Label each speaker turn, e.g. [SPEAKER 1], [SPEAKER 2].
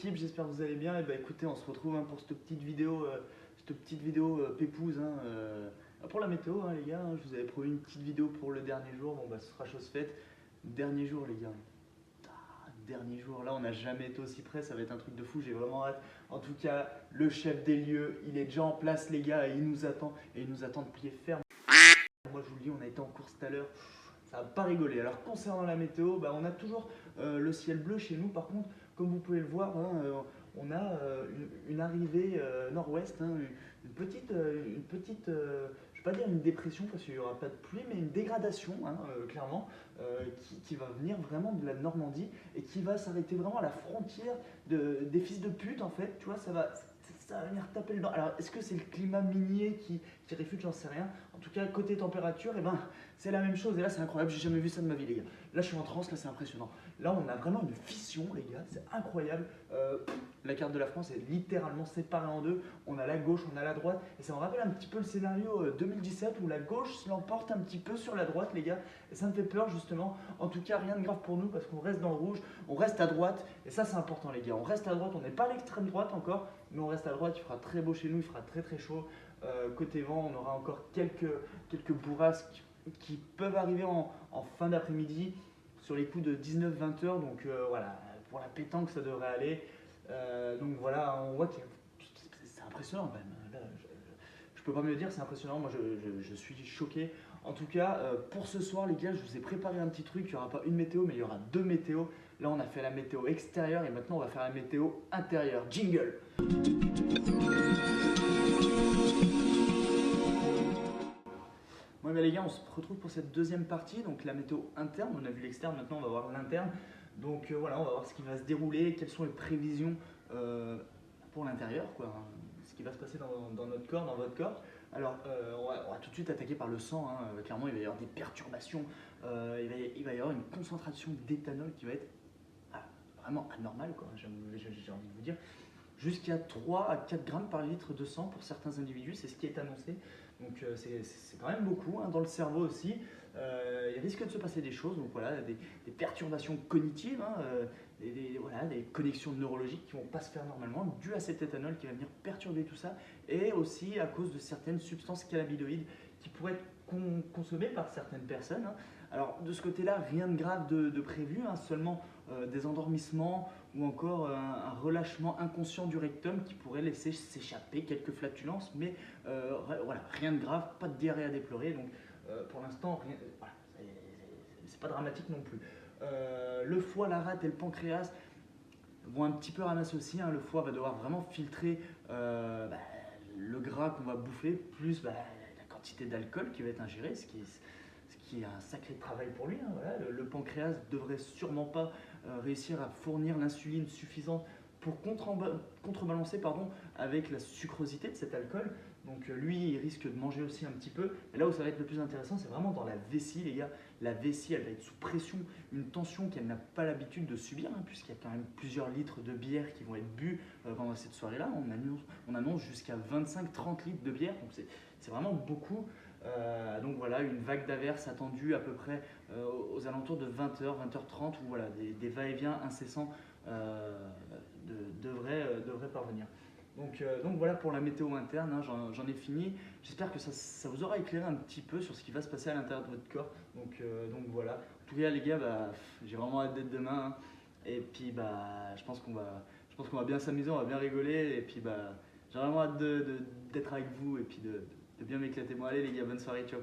[SPEAKER 1] l'équipe, j'espère que vous allez bien. Et bah écoutez, on se retrouve pour cette petite vidéo, pépouze pour la météo, hein, les gars. Je vous avais promis une petite vidéo pour le dernier jour. Bon bah ce sera chose faite. Dernier jour, les gars. Dernier jour, là on n'a jamais été aussi près, ça va être un truc de fou, j'ai vraiment hâte. En tout cas, le chef des lieux, il est déjà en place, les gars, et il nous attend de pied ferme. Moi je vous le dis, on a été en course tout à l'heure, ça va pas rigoler. Alors concernant la météo, bah, on a toujours le ciel bleu chez nous. Par contre, comme vous pouvez le voir, hein, on a une arrivée nord-ouest, hein, une petite je ne vais pas dire une dépression parce qu'il n'y aura pas de pluie, mais une dégradation, hein, clairement, qui va venir vraiment de la Normandie et qui va s'arrêter vraiment à la frontière des fils de pute, en fait. Tu vois, ça va venir taper le dent. Alors, est-ce que c'est le climat minier qui réfute? J'en sais rien. En tout cas, côté température, eh ben, c'est la même chose. Et là, c'est incroyable. J'ai jamais vu ça de ma vie, les gars. Là, je suis en transe. Là, c'est impressionnant. Là, on a vraiment une fission, les gars. C'est incroyable. La carte de la France est littéralement séparée en deux. On a la gauche, on a la droite. Et ça me rappelle un petit peu le scénario 2017 où la gauche l'emporte un petit peu sur la droite, les gars. Et ça me fait peur, justement. En tout cas, rien de grave pour nous parce qu'on reste dans le rouge. On reste à droite. Et ça, c'est important, les gars. On reste à droite. On n'est pas à l'extrême droite encore. Mais on reste à droite. Il fera très beau chez nous. Il fera très très chaud. Côté vent, on aura encore quelques bourrasques qui peuvent arriver en fin d'après-midi sur les coups de 19-20 heures. Donc voilà, pour la pétanque, ça devrait aller. Donc voilà, on voit que c'est impressionnant quand même. Là, je peux pas me le dire, c'est impressionnant. Moi, je suis choqué. En tout cas, pour ce soir, les gars, je vous ai préparé un petit truc. Il n'y aura pas une météo, mais il y aura deux météos. Là, on a fait la météo extérieure et maintenant, on va faire la météo intérieure. Jingle! Bon, ben les gars, on se retrouve pour cette deuxième partie, donc la météo interne. On a vu l'externe, maintenant on va voir l'interne. Donc voilà, on va voir ce qui va se dérouler, quelles sont les prévisions pour l'intérieur, quoi, hein, ce qui va se passer dans notre corps, dans votre corps. Alors, on va tout de suite attaquer par le sang, hein. Clairement, il va y avoir des perturbations, il va y avoir une concentration d'éthanol qui va être vraiment anormale, quoi, j'ai envie de vous dire. Jusqu'à 3 à 4 grammes par litre de sang pour certains individus, c'est ce qui est annoncé. Donc c'est quand même beaucoup, hein, dans le cerveau aussi. Il risque de se passer des choses, donc voilà, des perturbations cognitives, hein, voilà, des connexions neurologiques qui ne vont pas se faire normalement, dues à cet éthanol qui va venir perturber tout ça, et aussi à cause de certaines substances cannabinoïdes qui pourraient être consommées par certaines personnes, hein. Alors de ce côté-là, rien de grave de prévu, hein, seulement des endormissements ou encore un relâchement inconscient du rectum qui pourrait laisser s'échapper quelques flatulences, mais voilà, rien de grave, pas de diarrhée à déplorer, donc pour l'instant, voilà, c'est pas dramatique non plus. Le foie, la rate et le pancréas vont un petit peu ramasser aussi, hein. Le foie va devoir vraiment filtrer le gras qu'on va bouffer, plus la quantité d'alcool qui va être ingérée, ce qui est un sacré travail pour lui, hein, voilà. Le pancréas devrait sûrement pas réussir à fournir l'insuline suffisante pour contrebalancer avec la sucrosité de cet alcool. Donc lui, il risque de manger aussi un petit peu. Et là où ça va être le plus intéressant, c'est vraiment dans la vessie, les gars. La vessie, elle va être sous pression, une tension qu'elle n'a pas l'habitude de subir, hein, puisqu'il y a quand même plusieurs litres de bière qui vont être bu pendant cette soirée-là. On annonce jusqu'à 25-30 litres de bière, donc c'est vraiment beaucoup. Donc voilà, une vague d'averses attendue à peu près aux alentours de 20h, 20h30, où voilà, des va-et-vient incessants devraient parvenir. Donc voilà pour la météo interne, hein, j'en ai fini. J'espère que ça vous aura éclairé un petit peu sur ce qui va se passer à l'intérieur de votre corps. Donc voilà. En tout cas les gars, j'ai vraiment hâte d'être demain, hein. Et puis je pense qu'on va bien s'amuser, on va bien rigoler. Et puis j'ai vraiment hâte d'être avec vous et puis de bien m'éclater. Bon allez les gars, bonne soirée, ciao.